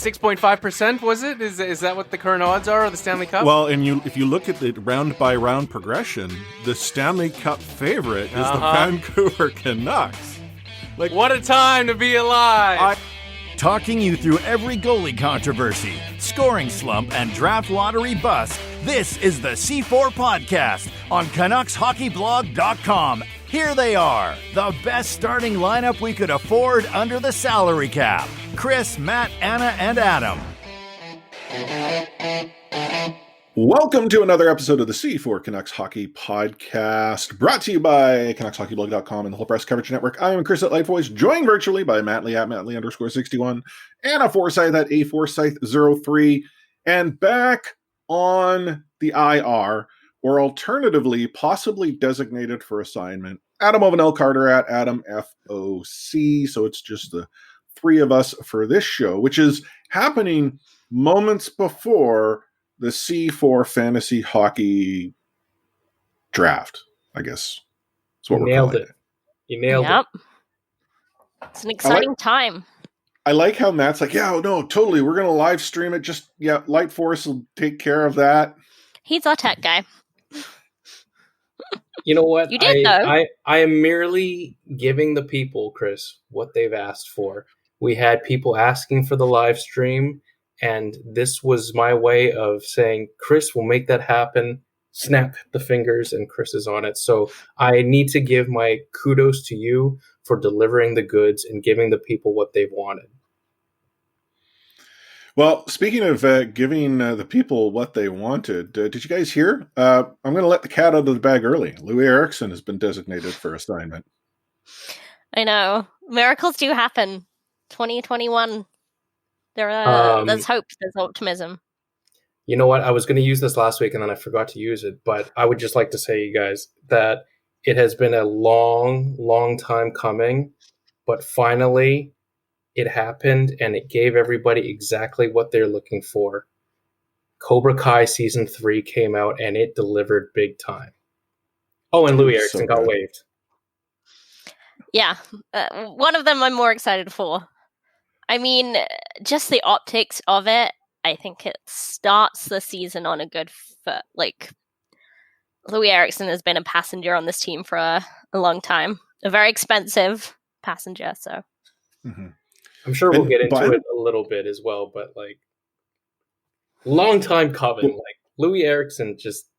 6.5%, was it? Is that what the current odds are of the Stanley Cup? Well, and if you look at the round-by-round progression, the Stanley Cup favorite is the Vancouver Canucks. Like, what a time to be alive! Talking you through every goalie controversy, scoring slump, and draft lottery bust, this is the C4 Podcast on CanucksHockeyBlog.com. Here they are, the best starting lineup we could afford under the salary cap. Chris, Matt, Anna, and Adam. Welcome to another episode of the C4 Canucks Hockey Podcast, brought to you by CanucksHockeyBlog.com and the Whole Press Coverage Network. I am Chris at Lightvoice, joined virtually by Matt Lee at MattLee_61, Anna Forsyth at AForsyth03, and back on the IR, or alternatively, possibly designated for assignment, Adam Ovanell Carter at Adam FOC. So it's just the three of us for this show, which is happening moments before the C4 Fantasy Hockey Draft, I guess. That's what we're calling it. You nailed it. It's an exciting time. I like how Matt's like, yeah, no, totally. We're going to live stream it. Just, Light Force will take care of that. He's our tech guy. You know what? You did, though. I am merely giving the people, Chris, what they've asked for. We had people asking for the live stream, and this was my way of saying, Chris will make that happen. Snap the fingers, and Chris is on it. So I need to give my kudos to you for delivering the goods and giving the people what they've wanted. Well, speaking of giving the people what they wanted, did you guys hear? I'm going to let the cat out of the bag early. Louis Eriksson has been designated for assignment. I know. Miracles do happen. 2021. There's hope. There's optimism. You know what? I was going to use this last week and then I forgot to use it. But I would just like to say, you guys, that it has been a long, long time coming. But finally, it happened, and it gave everybody exactly what they're looking for. Cobra Kai Season 3 came out, and it delivered big time. Oh, and Louis Eriksson got waived. Yeah. One of them I'm more excited for. I mean, just the optics of it, I think it starts the season on a good foot. Like, Louis Eriksson has been a passenger on this team for a long time. A very expensive passenger, so... Mm-hmm. I'm sure we'll get into it a little bit as well, but like long time coming, like Louis Eriksson just,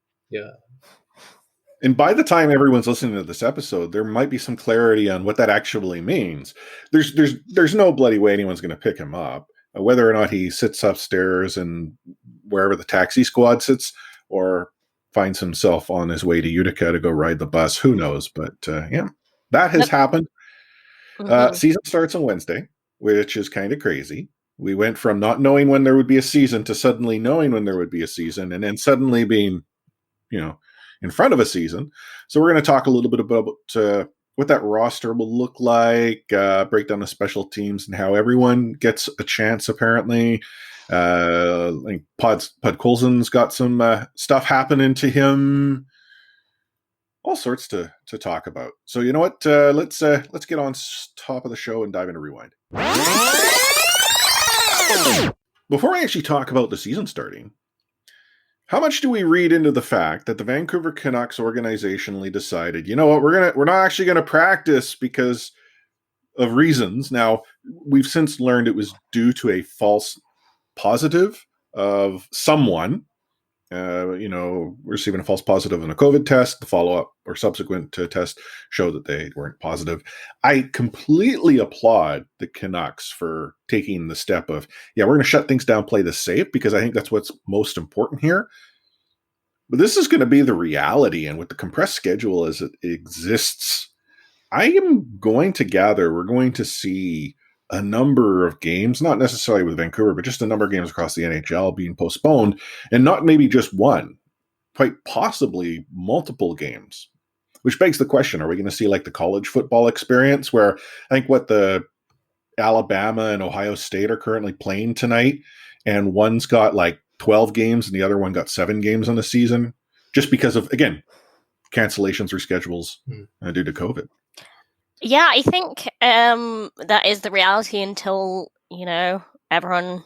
And by the time everyone's listening to this episode, there might be some clarity on what that actually means. There's no bloody way anyone's going to pick him up, whether or not he sits upstairs and wherever the taxi squad sits, or finds himself on his way to Utica to go ride the bus. Who knows? But that has happened. Mm-hmm. Season starts on Wednesday, which is kind of crazy. We went from not knowing when there would be a season to suddenly knowing when there would be a season, and then suddenly being, in front of a season. So we're going to talk a little bit about what that roster will look like, break down the special teams and how everyone gets a chance, apparently. I think Pud Coulson's got some stuff happening to him. All sorts to talk about. So you know what? Let's get on top of the show and dive into Rewind. Before I actually talk about the season starting, how much do we read into the fact that the Vancouver Canucks organizationally decided, you know what, we're not actually going to practice because of reasons. Now, we've since learned it was due to a false positive of someone. Receiving a false positive on a COVID test. The follow-up or subsequent test showed that they weren't positive. I completely applaud the Canucks for taking the step of, we're going to shut things down, play this safe, because I think that's what's most important here. But this is going to be the reality, and with the compressed schedule as it exists, I am going to gather we're going to see a number of games, not necessarily with Vancouver, but just a number of games across the NHL being postponed, and not maybe just one, quite possibly multiple games, which begs the question, are we going to see like the college football experience where I think what the Alabama and Ohio State are currently playing tonight, and one's got like 12 games and the other one got 7 games on the season, just because of, again, cancellations or schedules due to COVID. Yeah, I think that is the reality until, everyone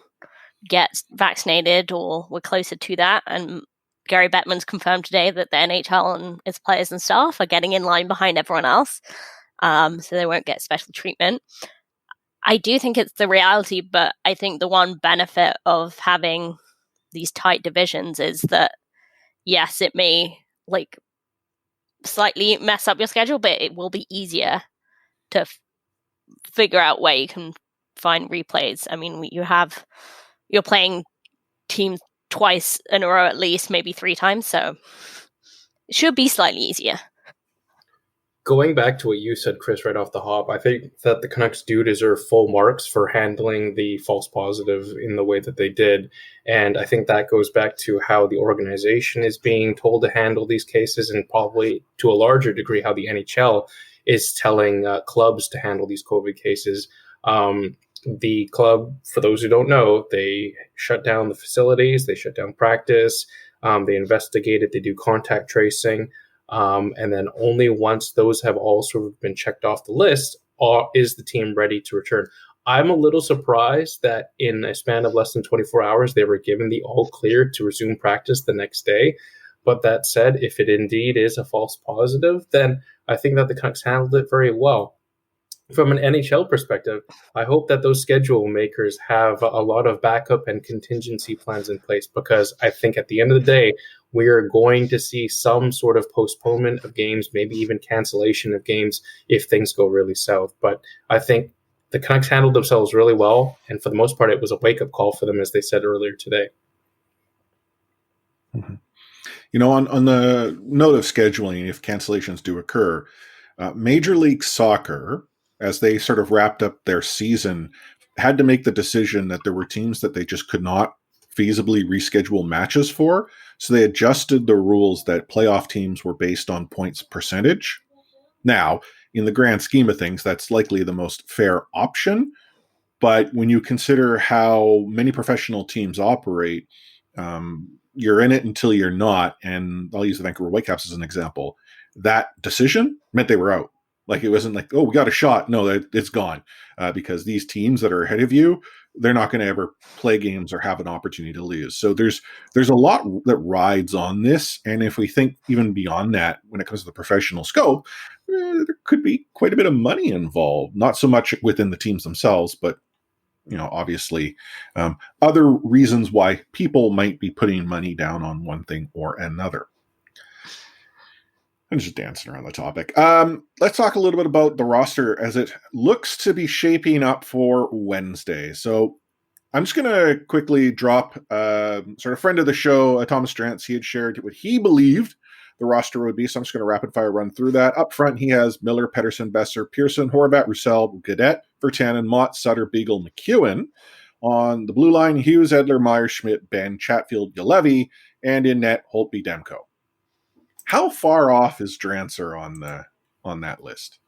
get vaccinated or we're closer to that. And Gary Bettman's confirmed today that the NHL and its players and staff are getting in line behind everyone else, so they won't get special treatment. I do think it's the reality, but I think the one benefit of having these tight divisions is that, yes, it may like slightly mess up your schedule, but it will be easier to figure out where you can find replays. I mean, you're playing teams twice in a row at least, maybe 3 times, so it should be slightly easier. Going back to what you said, Chris, right off the hop, I think that the Canucks do deserve full marks for handling the false positive in the way that they did. And I think that goes back to how the organization is being told to handle these cases, and probably to a larger degree how the NHL is telling clubs to handle these COVID cases. The club, for those who don't know, they shut down the facilities, they shut down practice, they investigate it, they do contact tracing. And then only once those have all sort of been checked off the list is the team ready to return. I'm a little surprised that in a span of less than 24 hours, they were given the all clear to resume practice the next day. But that said, if it indeed is a false positive, then I think that the Canucks handled it very well. From an NHL perspective, I hope that those schedule makers have a lot of backup and contingency plans in place, because I think at the end of the day, we are going to see some sort of postponement of games, maybe even cancellation of games if things go really south. But I think the Canucks handled themselves really well, and for the most part, it was a wake-up call for them, as they said earlier today. Mm-hmm. You know, on the note of scheduling, if cancellations do occur, Major League Soccer, as they sort of wrapped up their season, had to make the decision that there were teams that they just could not feasibly reschedule matches for. So they adjusted the rules that playoff teams were based on points percentage. Now, in the grand scheme of things, that's likely the most fair option. But when you consider how many professional teams operate, you're in it until you're not. And I'll use the Vancouver Whitecaps as an example. That decision meant they were out. Like, it wasn't like, oh, we got a shot. No, it's gone. Because these teams that are ahead of you, they're not going to ever play games or have an opportunity to lose. So there's a lot that rides on this. And if we think even beyond that, when it comes to the professional scope, there could be quite a bit of money involved. Not so much within the teams themselves, but, you know, obviously other reasons why people might be putting money down on one thing or another. I'm just dancing around the topic. Let's talk a little bit about the roster as it looks to be shaping up for Wednesday. So I'm just going to quickly drop sort of friend of the show, Thomas Strantz. He had shared what he believed the roster would be. So I'm just going to rapid fire run through that. Up front, he has Miller, Pettersson, Besser, Pearson, Horvat, Roussel, Gaudette, Virtanen, Mott, Sutter, Beagle, McEwen. On the blue line, Hughes, Edler, Myers, Schmidt, Ben, Chatfield, Yalevi, and in net, Holtby, Demko. How far off is Drancer on that list?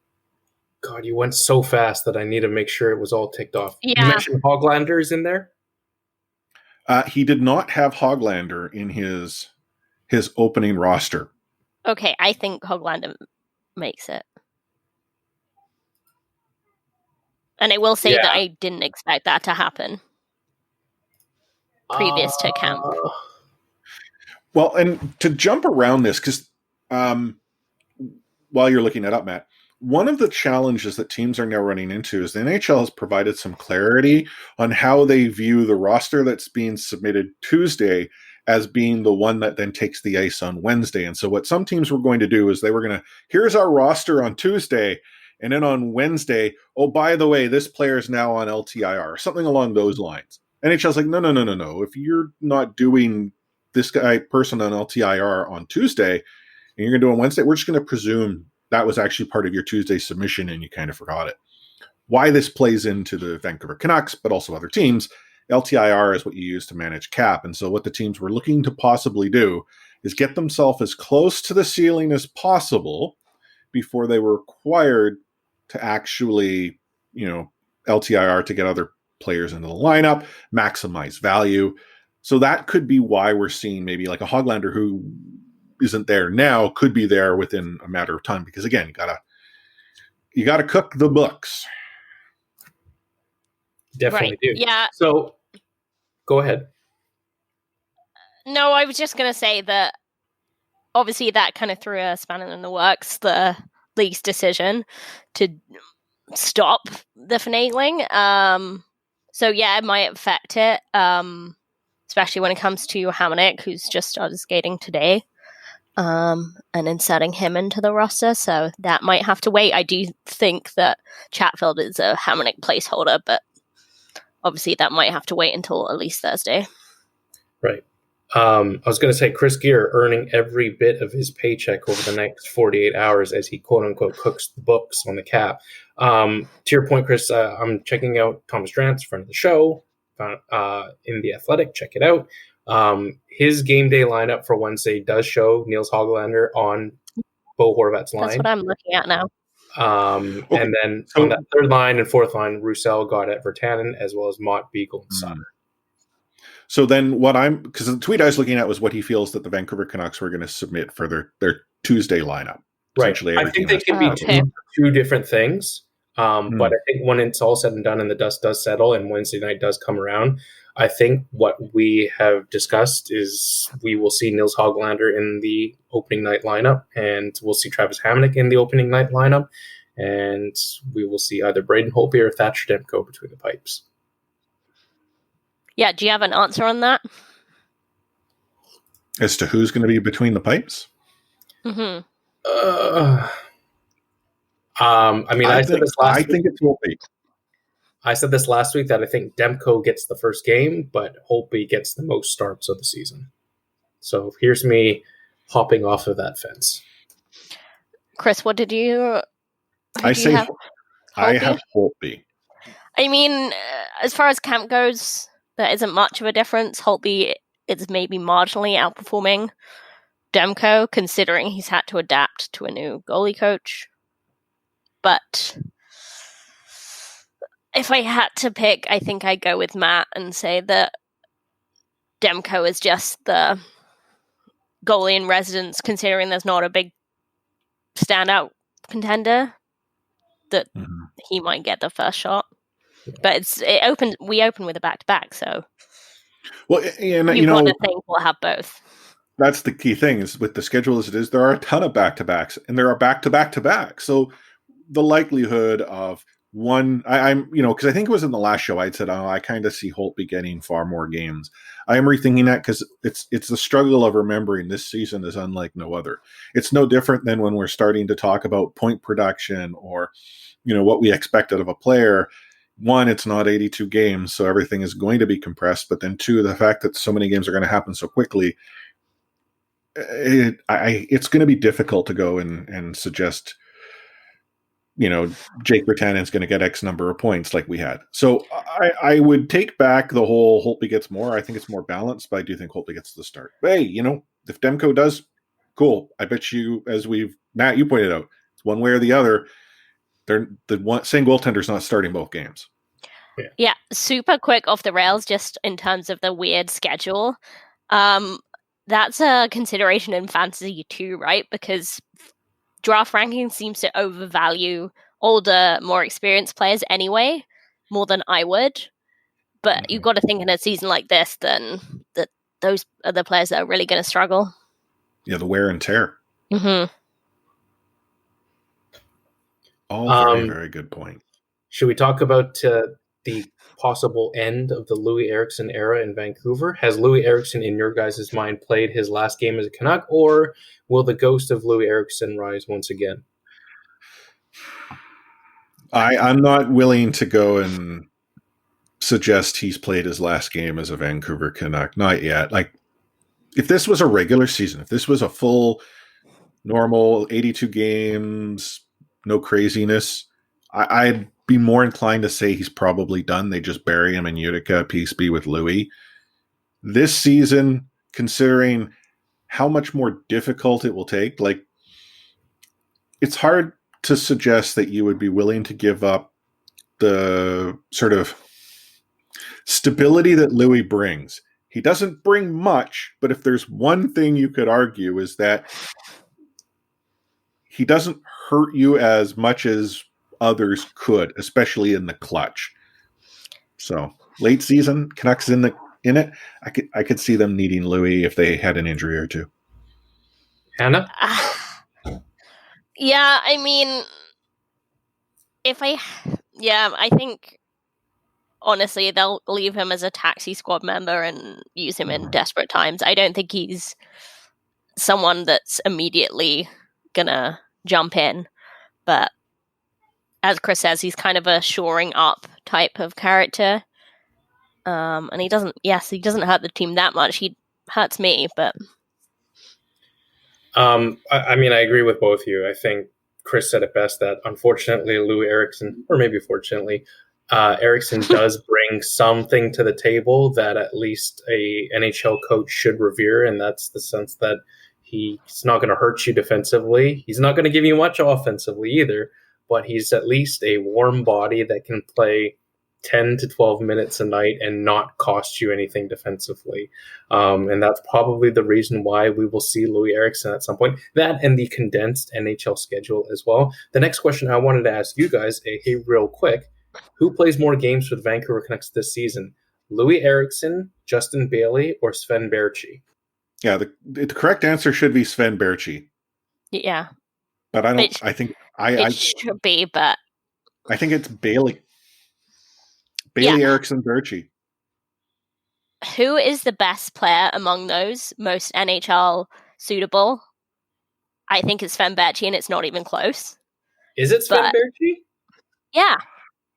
God, you went so fast that I need to make sure it was all ticked off. Yeah. You mentioned Hoglander's in there? He did not have Hoglander in his opening roster. Okay, I think Hoglander makes it. And I will say that I didn't expect that to happen previous to camp. Well, and to jump around this, because while you're looking that up, Matt, one of the challenges that teams are now running into is the NHL has provided some clarity on how they view the roster that's being submitted Tuesday as being the one that then takes the ice on Wednesday. And so what some teams were going to do is they were going to, here's our roster on Tuesday, and then on Wednesday, oh, by the way, this player is now on LTIR, or something along those lines. NHL's like, no. If you're not doing this person on LTIR on Tuesday, and you're going to do it on Wednesday, we're just going to presume that was actually part of your Tuesday submission and you kind of forgot it. Why this plays into the Vancouver Canucks, but also other teams, LTIR is what you use to manage cap. And so what the teams were looking to possibly do is get themselves as close to the ceiling as possible before they were required to actually, LTIR to get other players into the lineup, maximize value. So that could be why we're seeing maybe like a Hoglander who isn't there now could be there within a matter of time. Because again, you gotta cook the books. Definitely right. do. Yeah. So Go ahead. No, I was just going to say that obviously that kind of threw a spanner in the works, the league's decision to stop the finagling. So yeah, it might affect it, especially when it comes to Hamonic, who's just started skating today, and inserting him into the roster. So that might have to wait. I do think that Chatfield is a Hamonic placeholder, but obviously that might have to wait until at least Thursday. Right. I was going to say Chris Gear earning every bit of his paycheck over the next 48 hours as he quote unquote cooks the books on the cap. To your point, Chris, I'm checking out Thomas Drance, friend of the show, in The Athletic. Check it out. His game day lineup for Wednesday does show Niels Hoglander on Bo Horvat's line. That's what I'm looking at now. Okay. And then on that third line and fourth line, Roussel got at Virtanen as well as Mott, Beagle, and Sutter. So then because the tweet I was looking at was what he feels that the Vancouver Canucks were going to submit for their Tuesday lineup. Right. I think they can be two different things. But I think when it's all said and done and the dust does settle and Wednesday night does come around, I think what we have discussed is we will see Niels Hoglander in the opening night lineup, and we'll see Travis Hamonic in the opening night lineup, and we will see either Braden Holtby or Thatcher Demko between the pipes. Yeah, do you have an answer on that? As to who's going to be between the pipes? Mm-hmm. I said this last week. I think it's Holtby. I said this last week that I think Demko gets the first game, but Holtby gets the most starts of the season. So here's me hopping off of that fence. Chris, what did you? I have Holtby. I mean, as far as camp goes, there isn't much of a difference. Holtby is maybe marginally outperforming Demko, considering he's had to adapt to a new goalie coach. But if I had to pick, I think I'd go with Matt and say that Demko is just the goalie in residence, considering there's not a big standout contender, that he might get the first shot. But we open with a back-to-back, so and you want to think we'll have both. That's the key thing is with the schedule as it is, there are a ton of back-to-backs, and there are back-to-back-to-back. So the likelihood of one, because I think it was in the last show I'd said, I kind of see Holtby getting far more games. I am rethinking that because it's the struggle of remembering this season is unlike no other. It's no different than when we're starting to talk about point production or, what we expected of a player. One, it's not 82 games, so everything is going to be compressed. But then two, the fact that so many games are going to happen so quickly, it's going to be difficult to go and suggest, Jake Virtanen is going to get X number of points like we had. So I would take back the whole Holtby gets more. I think it's more balanced, but I do think Holtby gets the start. But hey, if Demko does, cool. I bet you, Matt, you pointed out, it's one way or the other. Same goaltender's not starting both games. Yeah, super quick off the rails, just in terms of the weird schedule. That's a consideration in fantasy too, right? Because draft ranking seems to overvalue older, more experienced players anyway, more than I would. But you've got to think in a season like this, then that those are the players that are really going to struggle. Yeah, the wear and tear. Mm-hmm. Very, very good point. Should we talk about the possible end of the Louis Eriksson era in Vancouver? Has Louis Eriksson, in your guys' mind, played his last game as a Canuck, or will the ghost of Louis Eriksson rise once again? I'm not willing to go and suggest he's played his last game as a Vancouver Canuck. Not yet. Like, if this was a regular season, if this was a full, normal 82 games, no craziness, I'd be more inclined to say he's probably done. They just bury him in Utica, peace be with Louis. This season, considering how much more difficult it will take, like, it's hard to suggest that you would be willing to give up the sort of stability that Louis brings. He doesn't bring much, but if there's one thing you could argue is that he doesn't hurt you as much as others could, especially in the clutch. So late season, Canucks in in it. I could see them needing Louis if they had an injury or two. Hannah? Yeah, I mean, I think honestly they'll leave him as a taxi squad member and use him in desperate times. I don't think he's someone that's immediately gonna jump in, but as Chris says, he's kind of a shoring up type of character. And he doesn't hurt the team that much. He hurts me, but I mean, I agree with both of you. I think Chris said it best that unfortunately Lou Eriksson, or maybe fortunately, Eriksson does bring something to the table that at least a NHL coach should revere, and that's the sense that he's not going to hurt you defensively. He's not going to give you much offensively either, but he's at least a warm body that can play 10 to 12 minutes a night and not cost you anything defensively. And that's probably the reason why we will see Louis Eriksson at some point. That and the condensed NHL schedule as well. The next question I wanted to ask you guys, hey, real quick, who plays more games for the Vancouver Canucks this season? Louis Eriksson, Justin Bailey, or Sven Baertschi? Yeah, the correct answer should be Sven Baertschi. yeah, But I don't. It should be, but I think it's Bailey. Bailey, Eriksson, Baertschi. Who is the best player among those most NHL suitable? I think it's Sven Baertschi, and it's not even close. Is it Sven Baertschi? Yeah.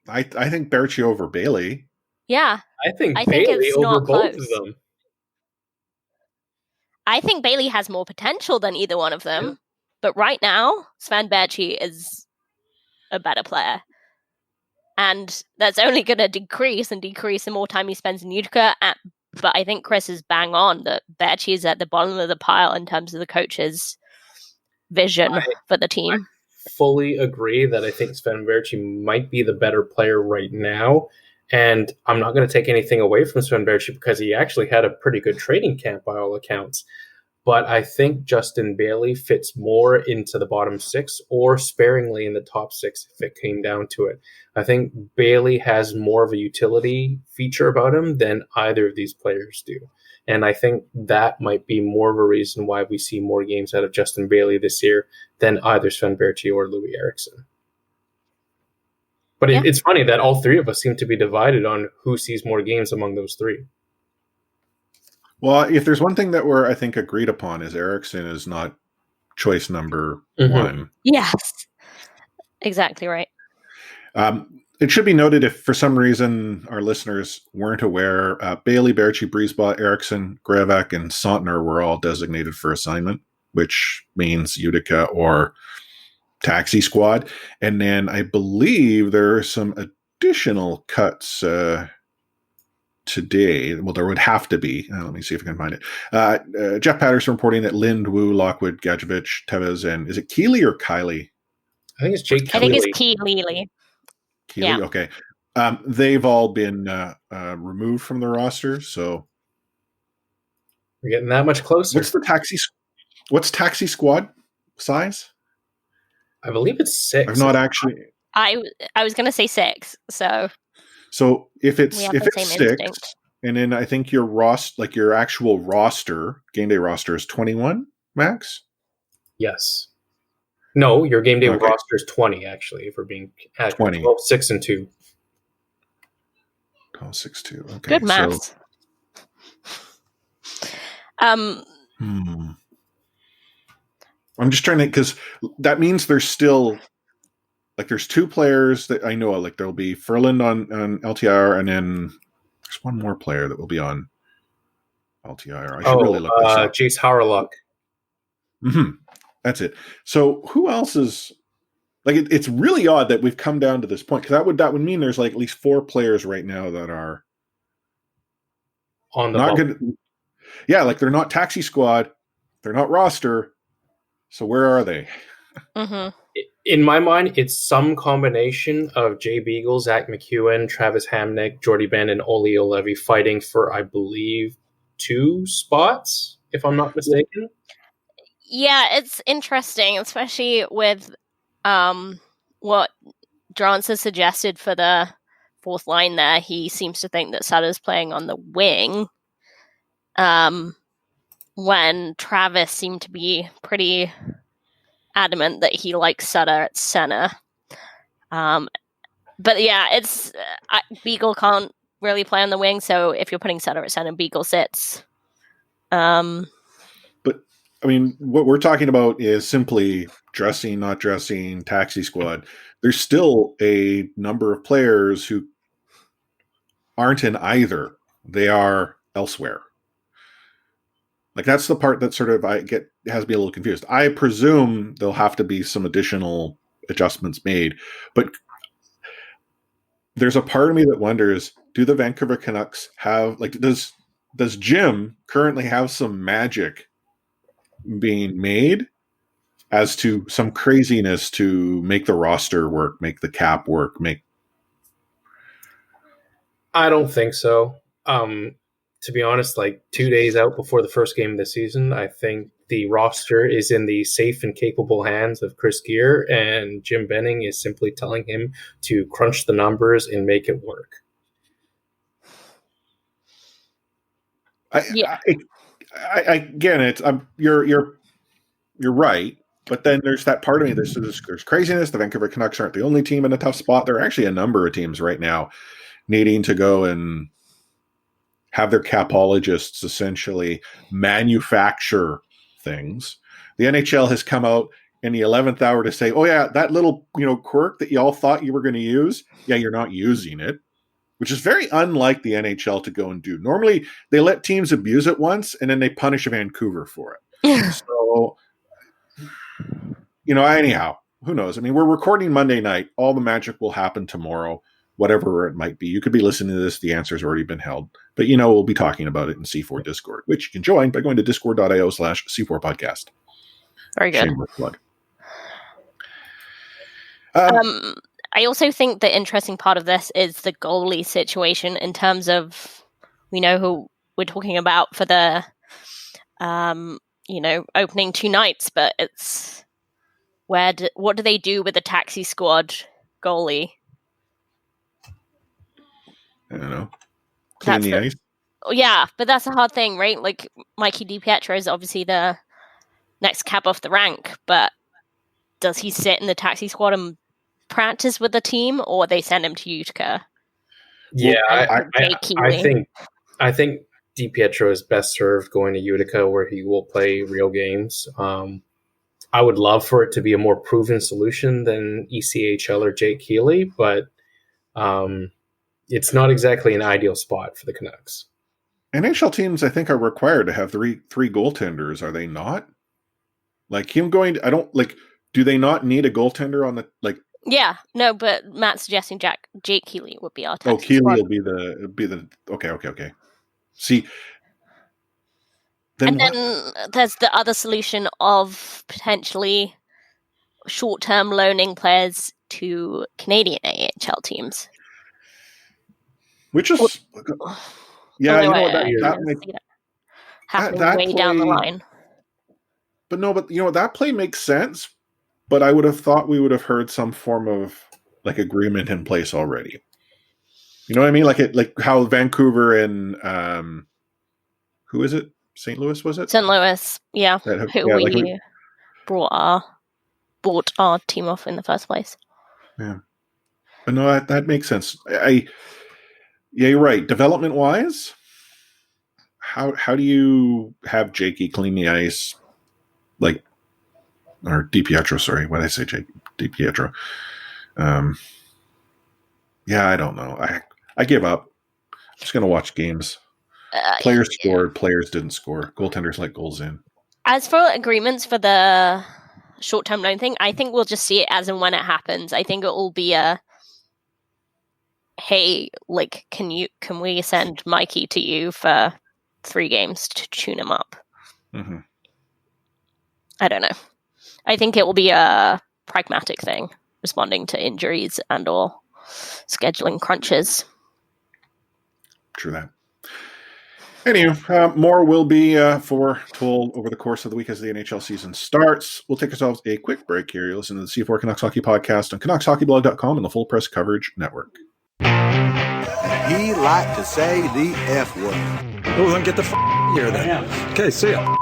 I think Baertschi over Bailey. Yeah. I think Bailey over both of them. I think Bailey has more potential than either one of them. Yeah. But right now, Sven Baertschi is a better player. And that's only going to decrease the more time he spends in Utica. But I think Chris is bang on that Baertschi is at the bottom of the pile in terms of the coach's vision for the team. I fully agree that I think Sven Baertschi might be the better player right now. And I'm not going to take anything away from Sven Baertschi because he actually had a pretty good training camp by all accounts. But I think Justin Bailey fits more into the bottom six or sparingly in the top six if it came down to it. I think Bailey has more of a utility feature about him than either of these players do. And I think that might be more of a reason why we see more games out of Justin Bailey this year than either Sven Baertschi or Louis Eriksson. But it's funny that all three of us seem to be divided on who sees more games among those three. Well, if there's one thing that we're, I think, agreed upon is Eriksson is not choice number one. Yes, exactly right. It should be noted if for some reason our listeners weren't aware, Bailey, Baertschi, Brisebois, Eriksson, Grevak, and Sontner were all designated for assignment, which means Utica or taxi squad. And then I believe there are some additional cuts today. Well, there would have to be. Let me see if I can find it. Jeff Patterson reporting that Lind, Wu, Lockwood, Gadjevich, Tevez, and is it Keeley or Kylie? I think it's Jake Keeley. I think it's Keeley. Keeley? Yeah. Okay. They've all been removed from the roster, so we're getting that much closer. What's taxi squad size? I believe it's 6. I've not actually. I was going to say 6. So if it's 6, instinct. And then I think your actual roster, game day roster, is 21 max. Yes. No, your game day roster is 20. Actually, if we're being 20. 12, 6, and 2. 12, 6, 2. Okay. Good maths. I'm just trying to, because that means there's still. Like there's 2 players that I know, like there'll be Ferland on LTIR, and then there's one more player that will be on LTIR. I should really look this up. Jace Howrlock. That's it. So who else is like? It's really odd that we've come down to this point because that would mean there's like at least 4 players right now that are on the not good. Yeah, like they're not taxi squad, they're not roster. So where are they? In my mind, it's some combination of Jay Beagle, Zach McEwen, Travis Hamnick, Jordy Ben, and Oli Olevi fighting for, I believe, 2 spots, if I'm not mistaken. Yeah, it's interesting, especially with what Drance has suggested for the 4th line there. He seems to think that Sutter's playing on the wing, when Travis seemed to be pretty adamant that he likes Sutter at center. But yeah, it's Beagle can't really play on the wing, so if you're putting Sutter at center, Beagle sits. But I mean, what we're talking about is simply dressing, not dressing, taxi squad. There's still a number of players who aren't in either. They are elsewhere. Like, that's the part that sort of has me a little confused. I presume there'll have to be some additional adjustments made, but there's a part of me that wonders, do the Vancouver Canucks have, like, does Jim currently have some magic being made as to some craziness to make the roster work, make the cap work, I don't think so. To be honest, like 2 days out before the first game of the season, I think the roster is in the safe and capable hands of Chris Gear, and Jim Benning is simply telling him to crunch the numbers and make it work. You're right, but then there's that part of me. There's craziness. The Vancouver Canucks aren't the only team in a tough spot. There are actually a number of teams right now needing to go and have their capologists essentially manufacture things. The NHL has come out in the 11th hour to say, oh yeah, that little quirk that you all thought you were going to use, yeah, you're not using it, which is very unlike the NHL to go and do. Normally, they let teams abuse it once, and then they punish Vancouver for it. So, anyhow, who knows? I mean, we're recording Monday night. All the magic will happen tomorrow, whatever it might be. You could be listening to this. The answer's already been held. But, we'll be talking about it in C4 Discord, which you can join by going to discord.io/C4 podcast. Very good. Shameless plug. I also think the interesting part of this is the goalie situation in terms of, we know who we're talking about for the, opening 2 nights, but it's what do they do with the taxi squad goalie? I don't know. Clean the ice? Yeah, but that's a hard thing, right? Like, Mikey DiPietro is obviously the next cab off the rank, but does he sit in the taxi squad and practice with the team, or they send him to Utica? Yeah, I think DiPietro is best served going to Utica, where he will play real games. I would love for it to be a more proven solution than ECHL or Jake Healy, but it's not exactly an ideal spot for the Canucks. NHL teams, I think, are required to have three goaltenders. Are they not? Like him going, do they not need a goaltender on the Yeah, no, but Matt's suggesting Jake Healy would be our taxi Keely squad. will be the okay. See, then there's the other solution of potentially short-term loaning players to Canadian AHL teams. Which is, yeah, that might happen way down the line. But that play makes sense. But I would have thought we would have heard some form of agreement in place already. You know what I mean? Like how Vancouver and who is it? St. Louis, was it? St. Louis, yeah. We bought our team off in the first place. Yeah. But no, that makes sense. Yeah, you're right. Development wise, how do you have Jakey clean the ice, or DiPietro? Sorry, what did I say, DiPietro? Yeah, I don't know. I give up. I'm just gonna watch games. Players scored, players didn't score. Goaltenders let goals in. As for agreements for the short-term loan thing, I think we'll just see it as and when it happens. I think it will be hey, can we send Mikey to you for 3 games to tune him up? Mm-hmm. I don't know. I think it will be a pragmatic thing, responding to injuries and or scheduling crunches. True that. Anywho, more will be told over the course of the week as the NHL season starts. We'll take ourselves a quick break here. You're listening to the C4 Canucks Hockey Podcast on CanucksHockeyBlog.com and the Full Press Coverage Network. He liked to say the F word. Well, then get the here then. Okay, see ya.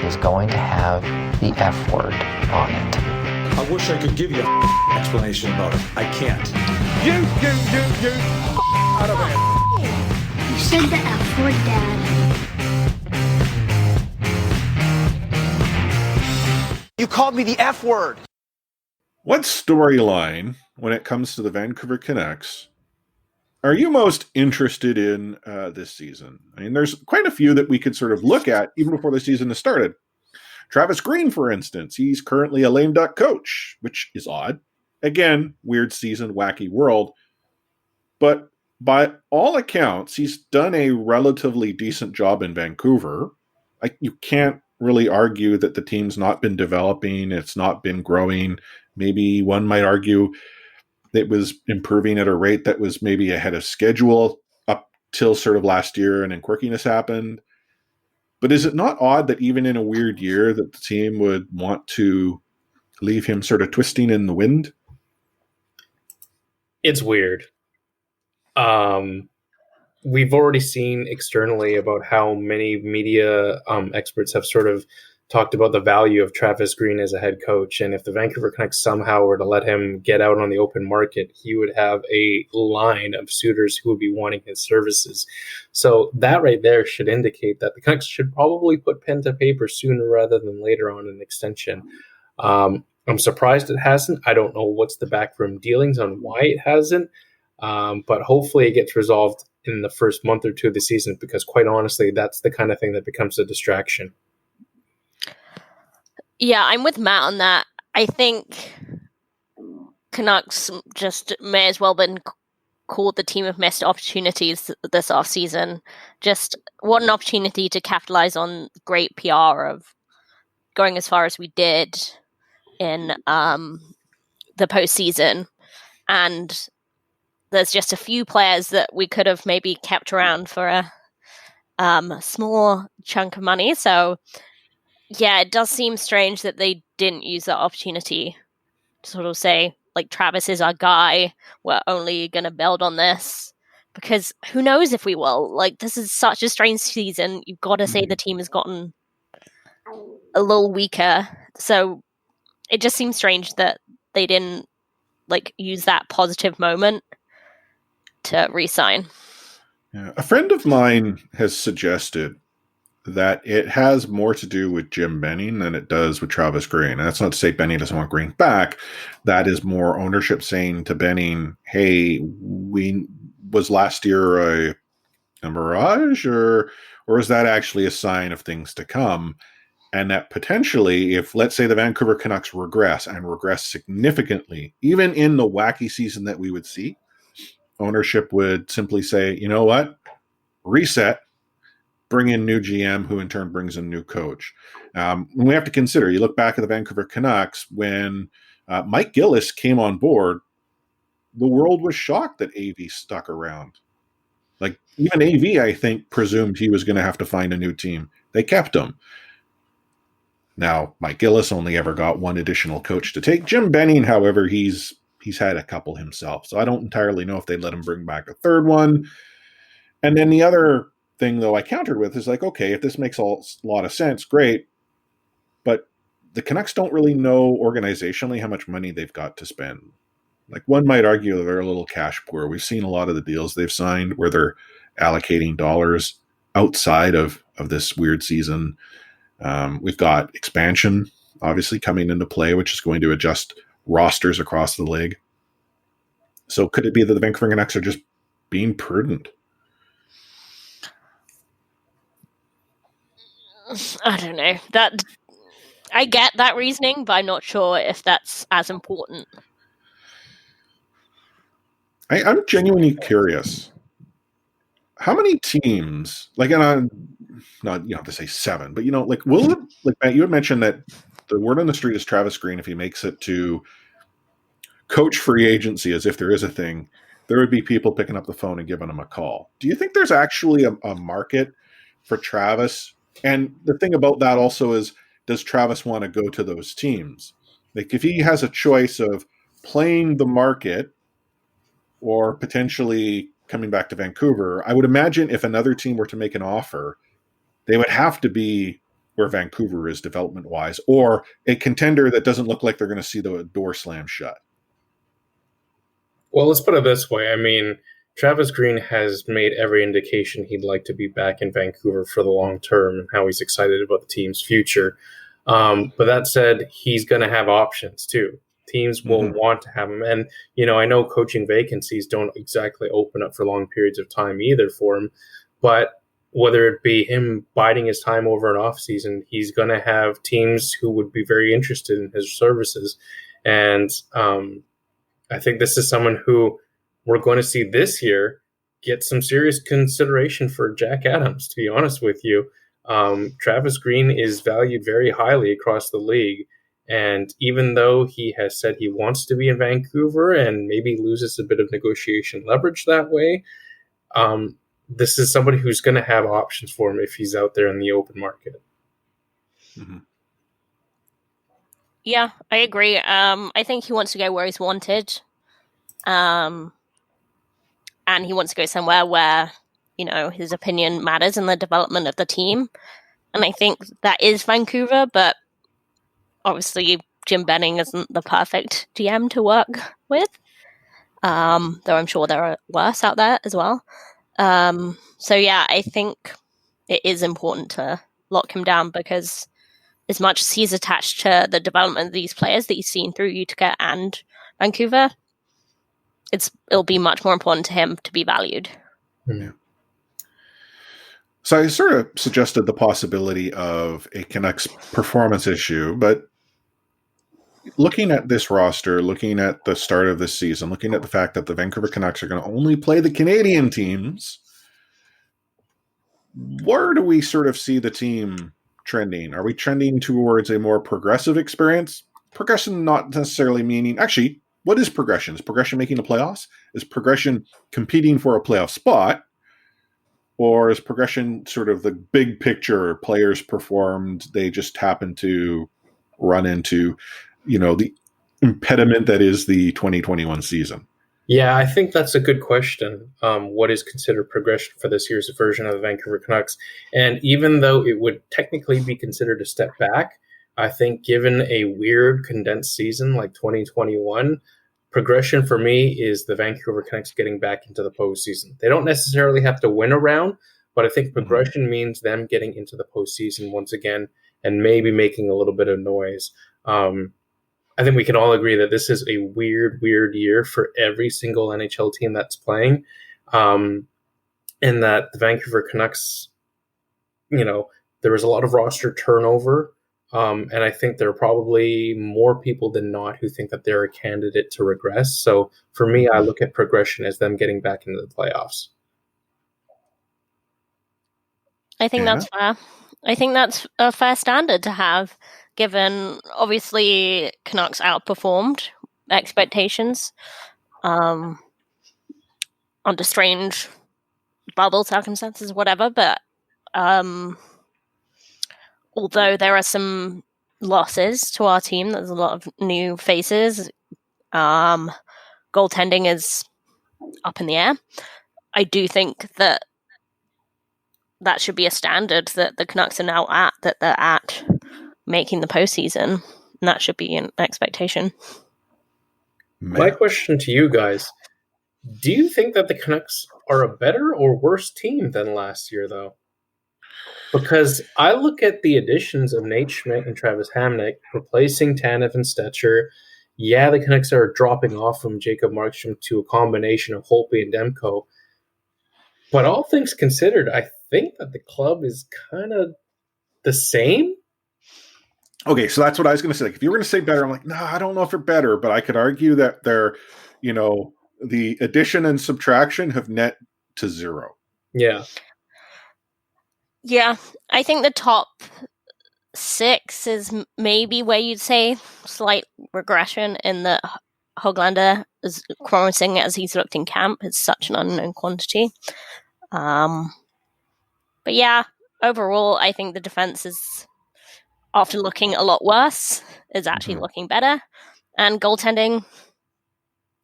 Is going to have the F word on it. I wish I could give you an explanation about it. I can't. You. Out of here. You said the F word, Dad. You called me the F word. What storyline, when it comes to the Vancouver Canucks, are you most interested in this season? I mean, there's quite a few that we could sort of look at even before the season has started. Travis Green, for instance, he's currently a lame duck coach, which is odd. Again, weird season, wacky world. But by all accounts, he's done a relatively decent job in Vancouver. You can't really argue that the team's not been developing, it's not been growing. Maybe one might argue it was improving at a rate that was maybe ahead of schedule up till sort of last year, and then quirkiness happened. But is it not odd that even in a weird year that the team would want to leave him sort of twisting in the wind? It's weird. We've already seen externally about how many media experts have sort of talked about the value of Travis Green as a head coach. And if the Vancouver Canucks somehow were to let him get out on the open market, he would have a line of suitors who would be wanting his services. So that right there should indicate that the Canucks should probably put pen to paper sooner rather than later on an extension. I'm surprised it hasn't. I don't know what's the backroom dealings on why it hasn't. But hopefully it gets resolved in the first month or two of the season, because quite honestly, that's the kind of thing that becomes a distraction. Yeah, I'm with Matt on that. I think Canucks just may as well been called the team of missed opportunities this offseason. Just what an opportunity to capitalize on great PR of going as far as we did in the postseason. And there's just a few players that we could have maybe kept around for a small chunk of money. So yeah, it does seem strange that they didn't use that opportunity to sort of say, like, Travis is our guy. We're only going to build on this. Because who knows if we will. Like, this is such a strange season. You've got to say the team has gotten a little weaker. So it just seems strange that they didn't, like, use that positive moment to re-sign. Yeah. A friend of mine has suggested that it has more to do with Jim Benning than it does with Travis Green. And that's not to say Benning doesn't want Green back. That is more ownership saying to Benning, hey, was last year a mirage, or is that actually a sign of things to come? And that potentially, if, let's say, the Vancouver Canucks regress significantly, even in the wacky season that we would see, ownership would simply say, you know what, reset, bring in new GM, who in turn brings in new coach. We have to consider, you look back at the Vancouver Canucks, when Mike Gillis came on board, the world was shocked that AV stuck around. Like, even AV, I think, presumed he was going to have to find a new team. They kept him. Now, Mike Gillis only ever got one additional coach to take. Jim Benning, however, he's had a couple himself. So I don't entirely know if they'd let him bring back a third one. And then the other thing, though, I countered with is like, okay, if this makes a lot of sense, great. But the Canucks don't really know organizationally how much money they've got to spend. Like, one might argue they're a little cash poor. We've seen a lot of the deals they've signed where they're allocating dollars outside of this weird season. We've got expansion, obviously, coming into play, which is going to adjust rosters across the league. So could it be that the Vancouver Canucks are just being prudent? I don't know. That I get that reasoning, but I'm not sure if that's as important. I'm genuinely curious. How many teams, like, and I'm not, you don't have to say 7, but, like, will it, like, Matt, you had mentioned that the word on the street is Travis Green, if he makes it to coach free agency, as if there is a thing, there would be people picking up the phone and giving him a call. Do you think there's actually a market for Travis? And the thing about that also is, does Travis want to go to those teams? Like, if he has a choice of playing the market or potentially coming back to Vancouver, I would imagine if another team were to make an offer, they would have to be where Vancouver is development-wise, or a contender that doesn't look like they're going to see the door slam shut. Well, let's put it this way. I mean, Travis Green has made every indication he'd like to be back in Vancouver for the long term and how he's excited about the team's future. But that said, he's going to have options too. Teams will want to have him. And, I know coaching vacancies don't exactly open up for long periods of time either for him. But whether it be him biding his time over an off season, he's going to have teams who would be very interested in his services. And I think this is someone who we're going to see this year get some serious consideration for Jack Adams, to be honest with you. Travis Green is valued very highly across the league. And even though he has said he wants to be in Vancouver and maybe loses a bit of negotiation leverage that way, this is somebody who's going to have options for him if he's out there in the open market. Mm-hmm. Yeah, I agree. I think he wants to go where he's wanted. And he wants to go somewhere where, his opinion matters in the development of the team. And I think that is Vancouver, but obviously Jim Benning isn't the perfect GM to work with. Though I'm sure there are worse out there as well. So yeah, I think it is important to lock him down because as much as he's attached to the development of these players that he's seen through Utica and Vancouver, it'll be much more important to him to be valued. Yeah. So I sort of suggested the possibility of a Canucks performance issue, but looking at this roster, looking at the start of this season, looking at the fact that the Vancouver Canucks are going to only play the Canadian teams, where do we sort of see the team trending? Are we trending towards a more progressive experience? Progression not necessarily meaning... Actually, what is progression? Is progression making the playoffs? Is progression competing for a playoff spot? Or is progression sort of the big picture? Players performed, they just happen to run into, the impediment that is the 2021 season? Yeah, I think that's a good question. What is considered progression for this year's version of the Vancouver Canucks? And even though it would technically be considered a step back, I think given a weird condensed season like 2021, progression for me is the Vancouver Canucks getting back into the postseason. They don't necessarily have to win a round, but I think progression means them getting into the postseason once again and maybe making a little bit of noise. I think we can all agree that this is a weird year for every single NHL team that's playing. And that the Vancouver Canucks, there was a lot of roster turnover. And I think there are probably more people than not who think that they're a candidate to regress. So for me, I look at progression as them getting back into the playoffs. I think that's fair. I think that's a fair standard to have, given obviously Canucks outperformed expectations under strange bubble circumstances, whatever. But although there are some losses to our team, there's a lot of new faces. Goaltending is up in the air. I do think that should be a standard that the Canucks are now at, that they're at making the postseason. And that should be an expectation. My question to you guys, do you think that the Canucks are a better or worse team than last year, though? Because I look at the additions of Nate Schmidt and Travis Hamonic replacing Tanev and Stetcher. Yeah, the Canucks are dropping off from Jacob Markstrom to a combination of Holtby and Demko. But all things considered, I think that the club is kind of the same. Okay, so that's what I was going to say. Like, if you were going to say better, I'm like, no, I don't know if they're better, but I could argue that they're, the addition and subtraction have net to zero. Yeah. Yeah, I think the top 6 is maybe where you'd say slight regression in that Höglander, as promising as he's looked in camp, is such an unknown quantity. But yeah, overall, I think the defense is, after looking a lot worse, is actually looking better. And goaltending,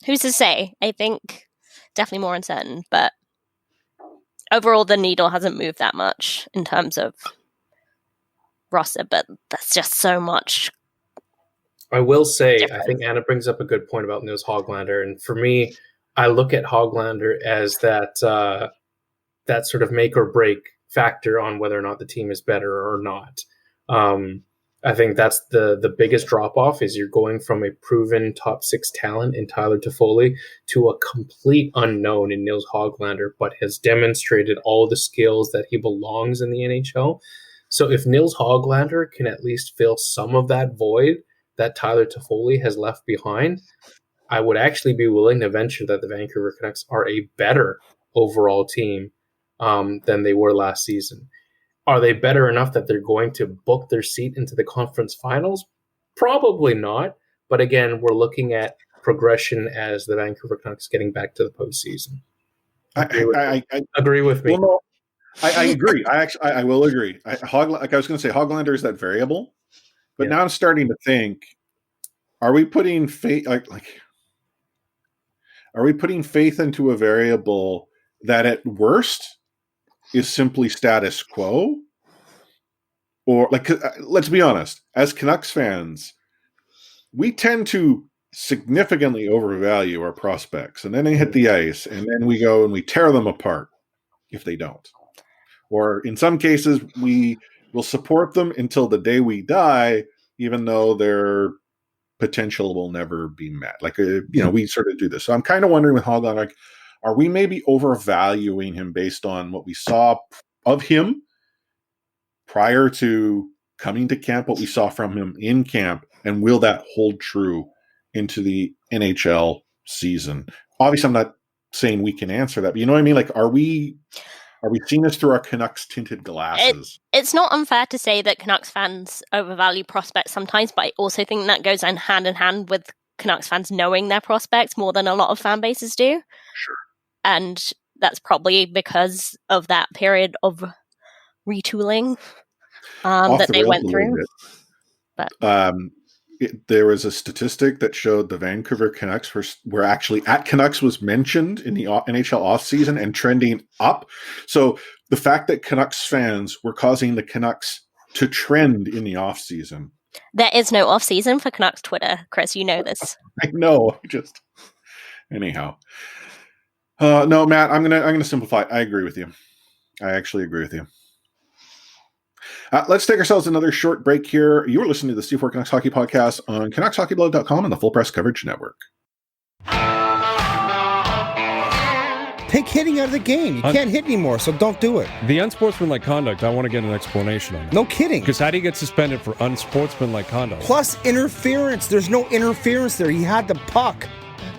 who's to say? I think definitely more uncertain. But overall, the needle hasn't moved that much in terms of roster, but that's just so much. I will say, difference. I think Anna brings up a good point about Nils Hoglander, and for me, I look at Hoglander as that sort of make or break factor on whether or not the team is better or not. I think that's the biggest drop off is you're going from a proven top 6 talent in Tyler Toffoli to a complete unknown in Nils Hoglander, but has demonstrated all the skills that he belongs in the NHL. So if Nils Hoglander can at least fill some of that void that Tyler Toffoli has left behind, I would actually be willing to venture that the Vancouver Canucks are a better overall team than they were last season. Are they better enough that they're going to book their seat into the conference finals? Probably not. But again, we're looking at progression as the Vancouver Canucks getting back to the postseason. I Agree with me. Well, no, I agree. I will agree. I was going to say, Hoglander is that variable, but now I'm starting to think: are we putting faith? Are we putting faith into a variable that, at worst, is simply status quo? Or let's be honest, as Canucks fans, we tend to significantly overvalue our prospects, and then they hit the ice, and then we go and we tear them apart if they don't. Or in some cases, we will support them until the day we die, even though their potential will never be met. We sort of do this. So I'm kind of wondering with Hoglander, are we maybe overvaluing him based on what we saw of him prior to coming to camp, what we saw from him in camp, and will that hold true into the NHL season? Obviously, I'm not saying we can answer that, but you know what I mean? Are we seeing this through our Canucks tinted glasses? It's not unfair to say that Canucks fans overvalue prospects sometimes, but I also think that goes hand in hand with Canucks fans knowing their prospects more than a lot of fan bases do. Sure. And that's probably because of that period of retooling that they went through. But there was a statistic that showed the Vancouver Canucks were actually at Canucks was mentioned in the NHL offseason and trending up. So the fact that Canucks fans were causing the Canucks to trend in the offseason. There is no offseason for Canucks Twitter, Chris. You know this. I know. Anyhow. No, Matt, I'm gonna simplify. I agree with you. I actually agree with you. Let's take ourselves another short break here. You are listening to the C4 Canucks Hockey Podcast on CanucksHockeyBlog.com and the Full Press Coverage Network. Take hitting out of the game. You can't hit anymore, so don't do it. The unsportsmanlike conduct, I want to get an explanation on that. No kidding. Because how do you get suspended for unsportsmanlike conduct? Plus interference. There's no interference there. He had the puck.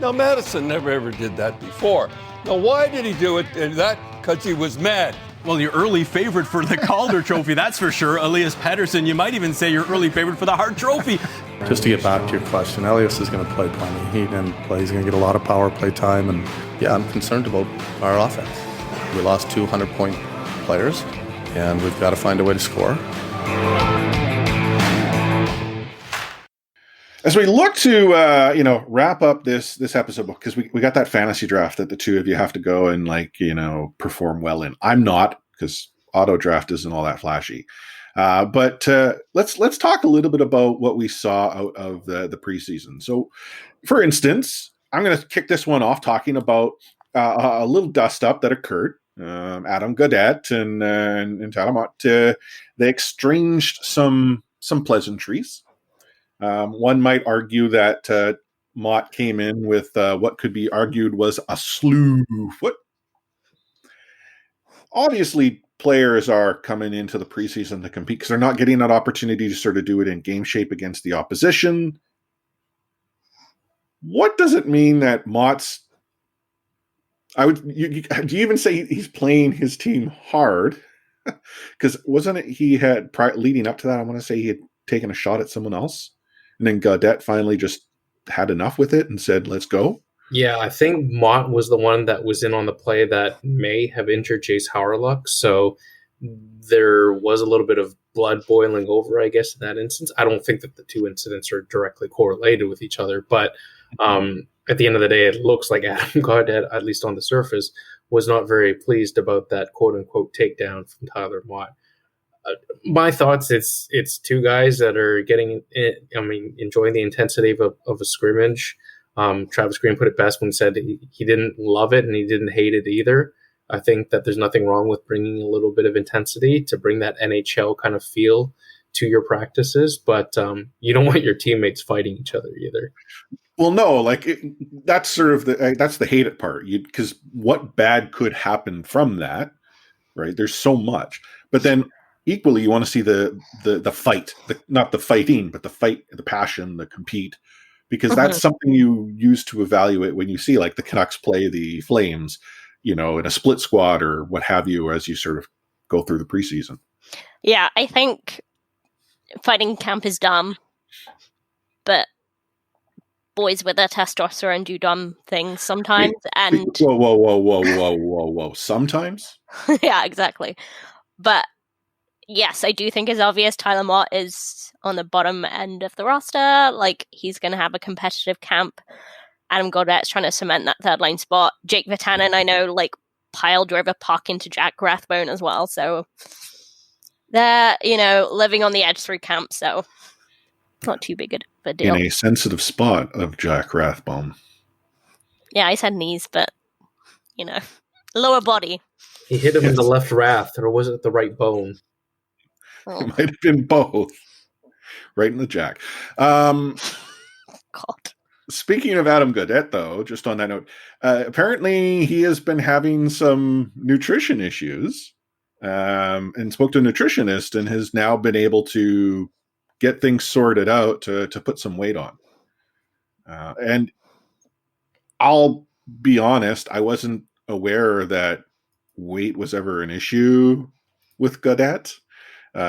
Now, Madison never ever did that before. Now, why did he do it? That because he was mad. Well, your early favorite for the Calder Trophy, that's for sure. Elias Pettersson, you might even say your early favorite for the Hart Trophy. Just to get back to your question, Elias is going to play plenty. He didn't play. He's going to get a lot of power play time. And, yeah, I'm concerned about our offense. We lost 200-point players, and we've got to find a way to score. As we look to wrap up this episode, because we got that fantasy draft that the two of you have to go and perform well in. I'm not, because auto draft isn't all that flashy. But let's talk a little bit about what we saw out of the preseason. So, for instance, I'm going to kick this one off talking about a little dust up that occurred. Adam Gaudette and Talamont, they exchanged some pleasantries. One might argue that Mott came in with what could be argued was a slew foot. Obviously, players are coming into the preseason to compete because they're not getting that opportunity to sort of do it in game shape against the opposition. What does it mean that Mott's... do you even say he's playing his team hard? Because wasn't it he had, leading up to that, I want to say he had taken a shot at someone else? And then Gaudette finally just had enough with it and said, let's go. Yeah, I think Mott was the one that was in on the play that may have injured Jace Hawryluk. So there was a little bit of blood boiling over, I guess, in that instance. I don't think that the two incidents are directly correlated with each other. But At the end of the day, it looks like Adam Gaudette, at least on the surface, was not very pleased about that quote-unquote takedown from Tyler Mott. My thoughts, it's two guys that are enjoying the intensity of a scrimmage. Travis Green put it best when he said he didn't love it and he didn't hate it either. I think that there's nothing wrong with bringing a little bit of intensity to bring that NHL kind of feel to your practices, but you don't want your teammates fighting each other either. Well, no, that's sort of that's the hate it part, because what bad could happen from that, right? There's so much, but then equally you want to see the fight, not the fighting, but the fight, the passion, the compete, because that's something you use to evaluate when you see like the Canucks play the Flames, in a split squad or what have you, as you sort of go through the preseason. Yeah, I think fighting camp is dumb, but boys with their testosterone do dumb things sometimes. Whoa. Sometimes? Yeah, exactly. But yes, I do think it's obvious Tyler Mott is on the bottom end of the roster. Like, he's going to have a competitive camp. Adam Gaudette's trying to cement that third line spot. Jake Vatanen, I know, pile drove a puck into Jack Rathbone as well. So they're, living on the edge through camp. So not too big of a deal. In a sensitive spot of Jack Rathbone. Yeah, I said knees, but, lower body. He hit him in the left rath, or was it the right bone? It might have been both. Right in the jack. God. Speaking of Adam Gaudette, though, just on that note, apparently he has been having some nutrition issues and spoke to a nutritionist and has now been able to get things sorted out to put some weight on. And I'll be honest, I wasn't aware that weight was ever an issue with Gaudette.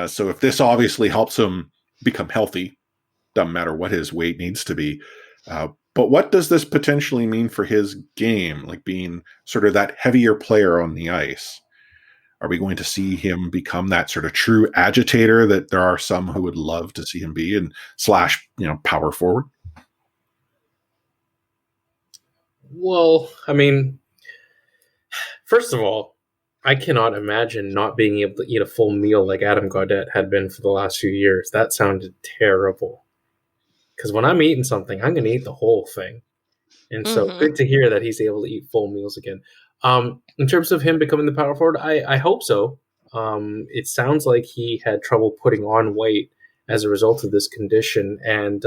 So if this obviously helps him become healthy, doesn't matter what his weight needs to be. But what does this potentially mean for his game, like being sort of that heavier player on the ice? Are we going to see him become that sort of true agitator that there are some who would love to see him be, and / power forward? Well, first of all, I cannot imagine not being able to eat a full meal like Adam Gaudette had been for the last few years. That sounded terrible. Because when I'm eating something, I'm going to eat the whole thing. And so good to hear that he's able to eat full meals again. In terms of him becoming the power forward, I hope so. It sounds like he had trouble putting on weight as a result of this condition. And,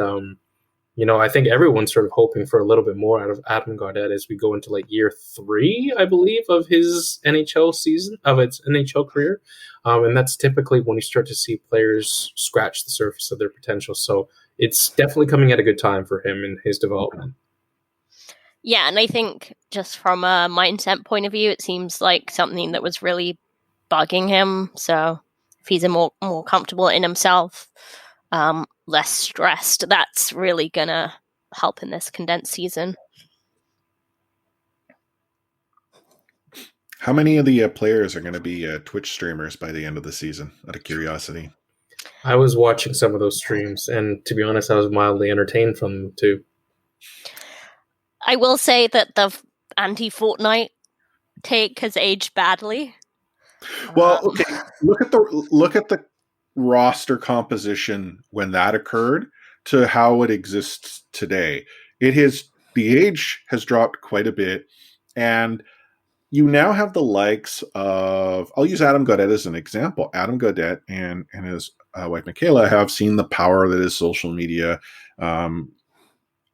I think everyone's sort of hoping for a little bit more out of Adam Gaudette as we go into year 3, I believe, of his NHL season, of its NHL career. And that's typically when you start to see players scratch the surface of their potential. So it's definitely coming at a good time for him in his development. Yeah, and I think just from a mindset point of view, it seems like something that was really bugging him. So if he's more comfortable in himself, less stressed, that's really going to help in this condensed season. How many of the players are going to be Twitch streamers by the end of the season, out of curiosity? I was watching some of those streams, and to be honest, I was mildly entertained from them too. I will say that the anti-Fortnite take has aged badly. Well, okay, look at the roster composition when that occurred to how it exists today. The age has dropped quite a bit, and you now have the likes of, I'll use Adam Gaudette as an example. Adam Gaudette and his wife Michaela have seen the power that is social media.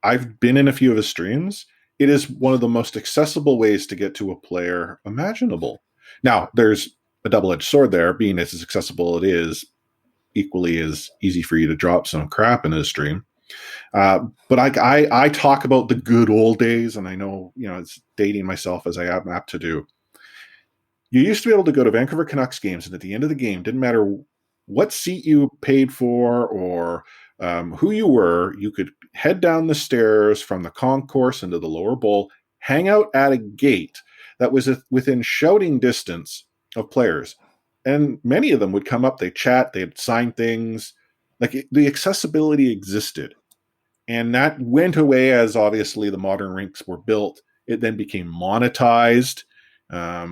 I've been in a few of his streams. It is one of the most accessible ways to get to a player imaginable. Now, there's a double-edged sword there, being as accessible it is, equally as easy for you to drop some crap in his stream. But I talk about the good old days, and I know, it's dating myself as I am apt to do. You used to be able to go to Vancouver Canucks games, and at the end of the game, didn't matter what seat you paid for or who you were, you could head down the stairs from the concourse into the lower bowl, hang out at a gate that was within shouting distance of players. And many of them would come up, they'd chat, they'd sign things. The accessibility existed. And that went away as obviously the modern rinks were built. It then became monetized. I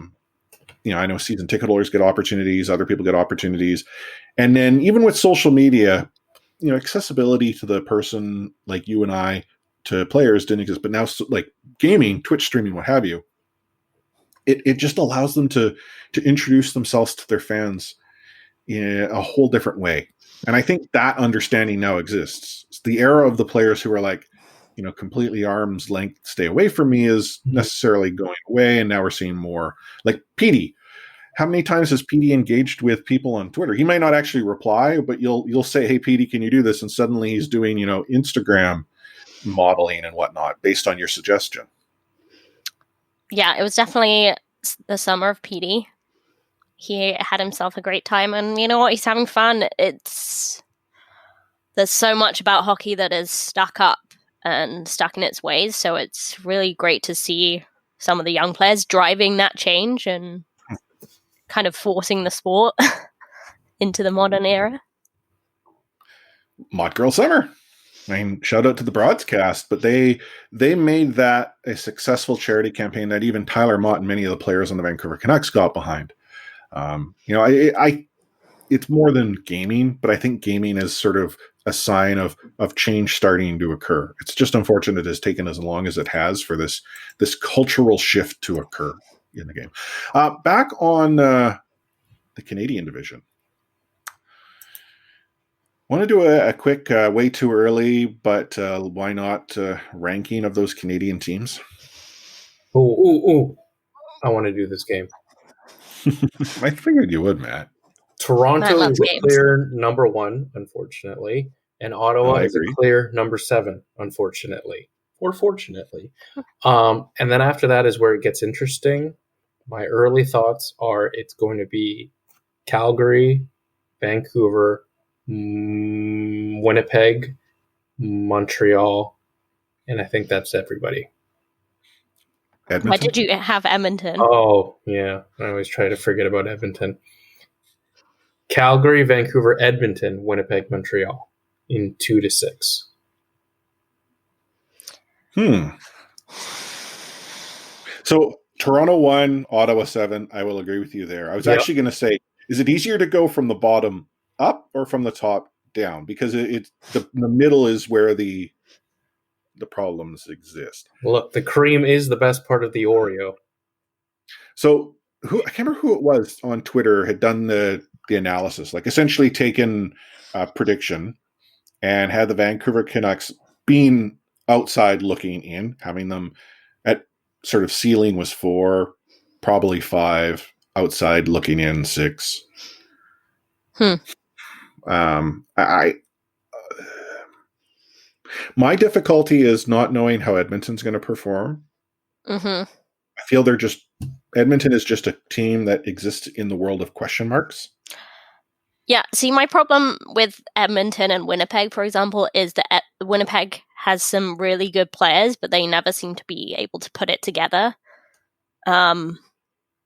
know season ticket holders get opportunities, other people get opportunities. And then even with social media, accessibility to the person like you and I to players didn't exist. But now, like gaming, Twitch streaming, what have you, it just allows them to introduce themselves to their fans in a whole different way. And I think that understanding now exists. It's the era of the players who are like, completely arm's length, stay away from me is necessarily going away. And now we're seeing more like PD. How many times has PD engaged with people on Twitter? He might not actually reply, but you'll say, hey, PD, can you do this? And suddenly he's doing, Instagram modeling and whatnot based on your suggestion. Yeah, it was definitely the summer of PD. He had himself a great time, and you know what? He's having fun. There's so much about hockey that is stuck up and stuck in its ways, so it's really great to see some of the young players driving that change and kind of forcing the sport into the modern era. Mod Girl Summer. Shout out to the broadcast, but they made that a successful charity campaign that even Tyler Mott and many of the players on the Vancouver Canucks got behind. It's more than gaming, but I think gaming is sort of a sign of change starting to occur. It's just unfortunate it has taken as long as it has for this cultural shift to occur in the game. Back on the Canadian division. Want to do a quick, way too early, but why not ranking of those Canadian teams? Ooh. I want to do this game. I figured you would, Matt. Toronto is a clear number 1, unfortunately, and Ottawa is a clear number 7, unfortunately, or fortunately. And then after that is where it gets interesting. My early thoughts are it's going to be Calgary, Vancouver, Winnipeg, Montreal, and I think that's everybody. Edmonton? Why did you have Edmonton? Oh, yeah. I always try to forget about Edmonton. Calgary, Vancouver, Edmonton, Winnipeg, Montreal in 2 to 6. So Toronto 1, Ottawa 7. I will agree with you there. I was actually going to say, is it easier to go from the bottom up or from the top down? Because the middle is where the problems exist. Look, the cream is the best part of the Oreo. So I can't remember who it was on Twitter had done the analysis, like essentially taken a prediction and had the Vancouver Canucks being outside looking in, having them at sort of ceiling was 4, probably 5, outside looking in 6. My difficulty is not knowing how Edmonton's going to perform. I feel Edmonton is just a team that exists in the world of question marks. Yeah, see, my problem with Edmonton and Winnipeg, for example, is that Winnipeg has some really good players, but they never seem to be able to put it together in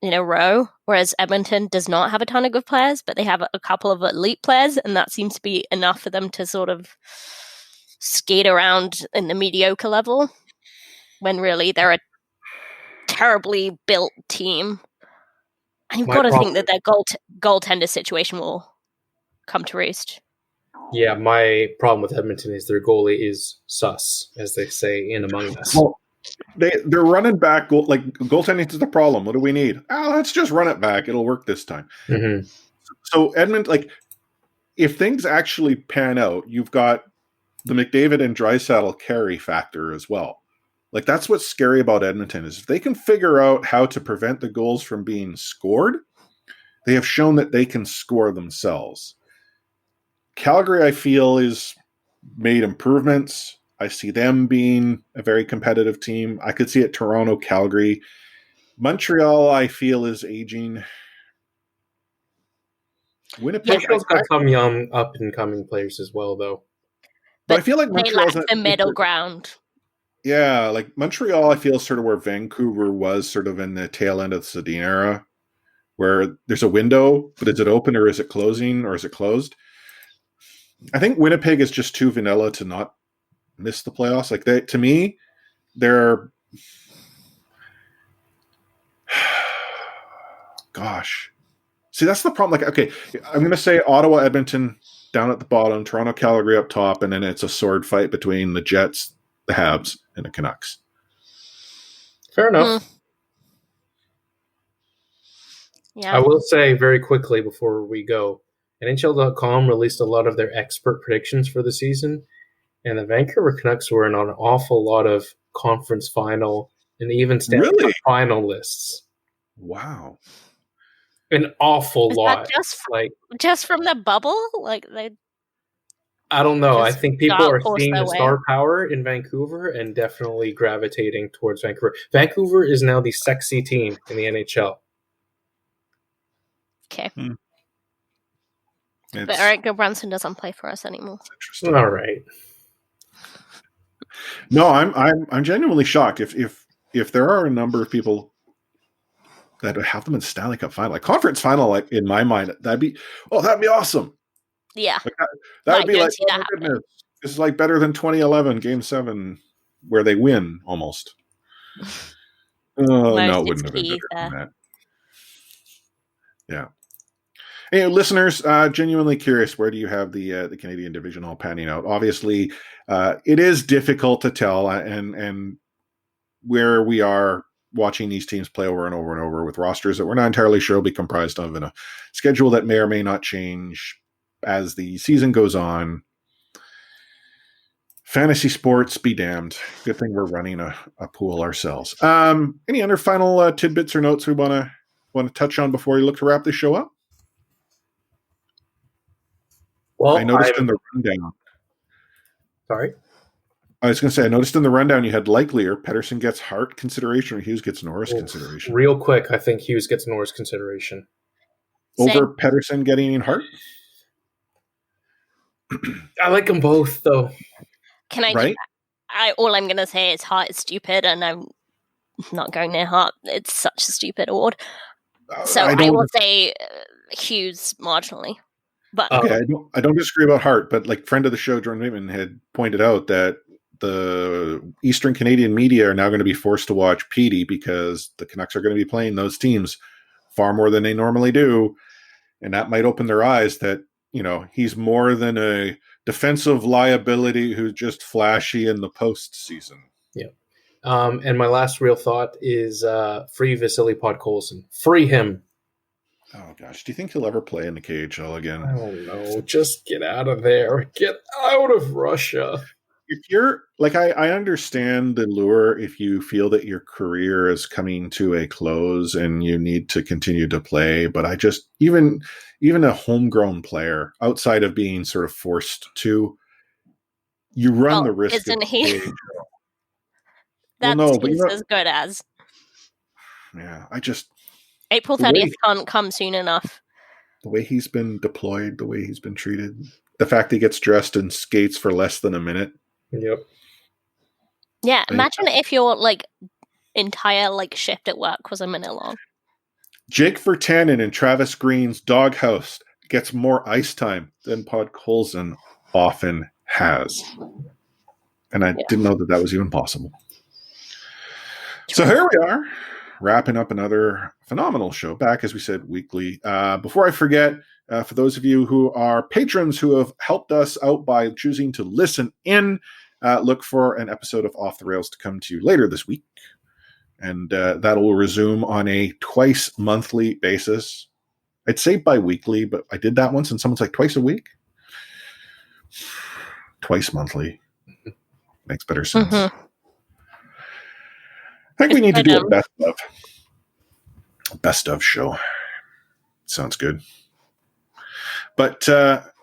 a row, whereas Edmonton does not have a ton of good players, but they have a couple of elite players, and that seems to be enough for them to sort of skate around in the mediocre level, when really they're a terribly built team. And you've got to think that their goaltender situation will come to roost. Yeah, my problem with Edmonton is their goalie is sus, as they say in Among Us. Well, they're running back. Goaltending is the problem. What do we need? Let's just run it back. It'll work this time. So Edmonton, if things actually pan out, you've got the McDavid and Draisaitl carry factor as well. That's what's scary about Edmonton is if they can figure out how to prevent the goals from being scored, they have shown that they can score themselves. Calgary, I feel, is made improvements. I see them being a very competitive team. I could see it Toronto, Calgary. Montreal, I feel, is aging. Winnipeg, Montreal's got some young up-and-coming players as well, though. But I feel like they lack the middle ground. Yeah, Montreal, I feel sort of where Vancouver was sort of in the tail end of the Sedin era, where there's a window, but is it open or is it closing or is it closed? I think Winnipeg is just too vanilla to not miss the playoffs. Like to me, they're gosh. See, that's the problem. Like, okay, I'm going to say Ottawa, Edmonton down at the bottom, Toronto, Calgary up top, and then it's a sword fight between the Jets, the Habs, and the Canucks. Fair enough. Yeah. I will say very quickly before we go, NHL.com released a lot of their expert predictions for the season, and the Vancouver Canucks were in on an awful lot of conference final and even Stanley Cup final lists. Wow. An awful lot. Just from the bubble? Like I don't know. I think people are seeing the star power in Vancouver and definitely gravitating towards Vancouver. Vancouver is now the sexy team in the NHL. Okay. But Eric Goodbranson doesn't play for us anymore. All right. No, I'm genuinely shocked. If there are a number of people that have them in Stanley Cup final, like conference final, like in my mind, that'd be awesome. Yeah, like that would be like, oh my goodness, this is like better than 2011 Game 7 where they win almost. No, it wouldn't have been better than that. Yeah. Anyway, listeners, genuinely curious, where do you have the Canadian division all panning out? Obviously, it is difficult to tell, and where we are watching these teams play over and over and over with rosters that we're not entirely sure will be comprised of, in a schedule that may or may not change as the season goes on. Fantasy sports be damned. Good thing we're running a pool ourselves. Any other final tidbits or notes we want to touch on before we look to wrap this show up? Well, I noticed in the rundown. Sorry? I was going to say, I noticed in the rundown you had likelier Pettersson gets Hart consideration or Hughes gets Norris consideration. Real quick, I think Hughes gets Norris consideration. Over Pettersson getting Hart? I like them both, though. Can I? Right? All I'm going to say is Hart is stupid, and I'm not going near Hart. It's such a stupid award. So I will say Hughes marginally. But okay, I don't disagree about Hart, but like friend of the show, Jordan Whitman, had pointed out that the Eastern Canadian media are now going to be forced to watch Petey because the Canucks are going to be playing those teams far more than they normally do. And that might open their eyes that, he's more than a defensive liability who's just flashy in the postseason. Yeah. And my last real thought is free Vasily Podkolzin. Free him. Oh, gosh. Do you think he'll ever play in the KHL again? I don't know. Just get out of there. Get out of Russia. If you're like, I understand the lure if you feel that your career is coming to a close and you need to continue to play. But I just, even a homegrown player, outside of being sort of forced to, you run the risk. Isn't he? That's he's as good as. Yeah, I just. April 30th can't come soon enough. The way he's been deployed, the way he's been treated, the fact he gets dressed in skates for less than a minute. Yep. Yeah, imagine if your entire shift at work was a minute long. Jake Virtanen and Travis Green's doghouse gets more ice time than Podkolzin often has. And I didn't know that was even possible. So here we are, wrapping up another phenomenal show, back, as we said, weekly. Before I forget, for those of you who are patrons who have helped us out by choosing to listen in, look for an episode of Off the Rails to come to you later this week. And that will resume on a twice monthly basis. I'd say bi-weekly, but I did that once and someone's like, twice a week? Twice monthly. Makes better sense. Mm-hmm. I think we need to do a best of show. Sounds good. But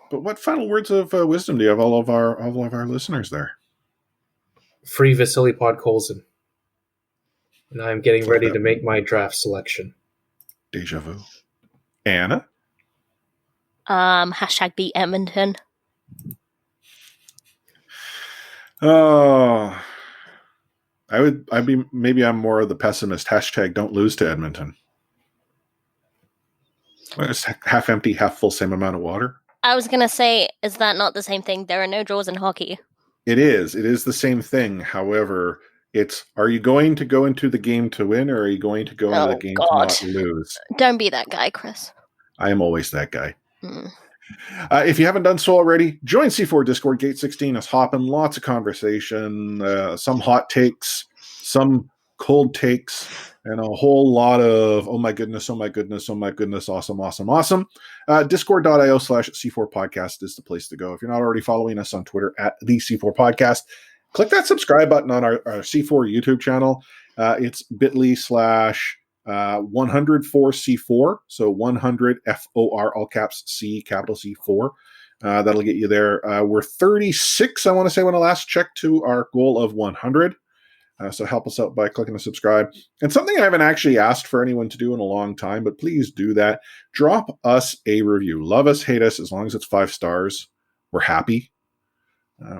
what final words of wisdom do you have all of our listeners there? Free Vasily Podkolzin. And I'm getting ready to make my draft selection. Deja vu. Anna? # beat Edmonton. Oh, I'm more of the pessimist. # don't lose to Edmonton. It's half empty, half full, same amount of water. I was going to say, is that not the same thing? There are no draws in hockey. It is. It is the same thing. However, it's, are you going to go into the game to win, or are you going to go into the game to not lose? Don't be that guy, Chris. I am always that guy. If you haven't done so already, join C4 Discord. Gate 16 is hopping. Lots of conversation, some hot takes, some cold takes, and a whole lot of, oh my goodness, oh my goodness, oh my goodness, awesome, awesome, awesome. Discord.io/C4 Podcast is the place to go. If you're not already following us on Twitter at the C4 Podcast, click that subscribe button on our C4 YouTube channel. It's bit.ly/100-4C4. So 100 FOR, all caps C, capital C4. That'll get you there. We're 36, I want to say, when I last checked, to our goal of 100. So help us out by clicking the subscribe. And something I haven't actually asked for anyone to do in a long time, but please do that. Drop us a review. Love us, hate us, as long as it's 5 stars. We're happy.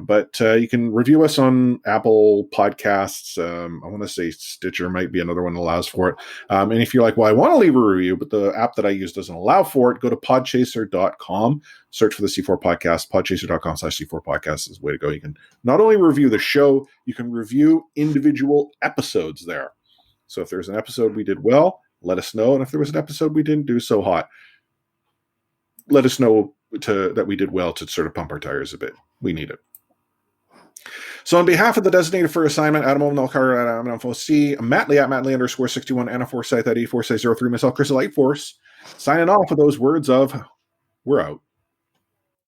But you can review us on Apple Podcasts. I want to say Stitcher might be another one that allows for it. And if you're like, well, I want to leave a review, but the app that I use doesn't allow for it, go to podchaser.com, search for the C4 Podcast. Podchaser.com/C4 Podcast is the way to go. You can not only review the show, you can review individual episodes there. So if there's an episode we did well, let us know. And if there was an episode we didn't do so hot, let us know that we did well, to sort of pump our tires a bit. We need it. So on behalf of the designated for assignment, Adam O'Nalcar at Adam FOC, Matt Lee at Matt Lee _61, Anna Forsyth at E Forsyth 03, myself, Chris Lightforce, signing off with those words of, we're out.